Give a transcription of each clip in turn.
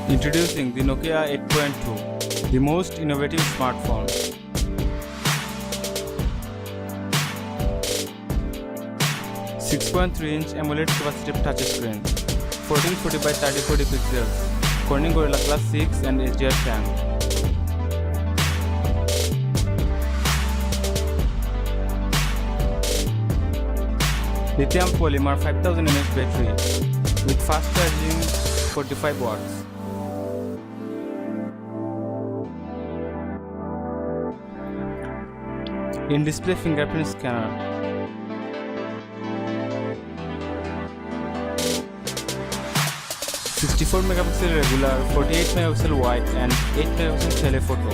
Introducing the Nokia 8.2, the most innovative smartphone. 6.3-inch AMOLED capacitive touchscreen, 1440 by 3040 pixels, Corning Gorilla Glass 6 and HDR cam. Lithium polymer 5000 mAh battery with fast charging 45 watts. In-display fingerprint scanner. (64MP regular, 48MP wide and 8MP telephoto).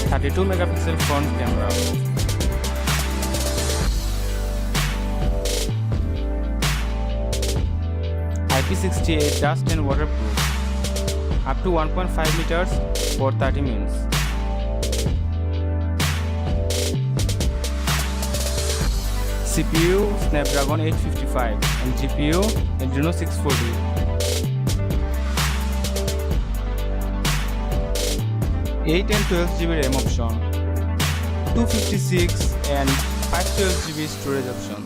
(32MP front camera). IP68 dust and waterproof. Up to 1.5 meters for 30 minutes. CPU Snapdragon 855 and GPU Adreno 640. (8 and 12GB RAM option, 256 and 512GB storage option.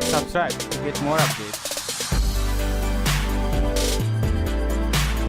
Subscribe to get more updates.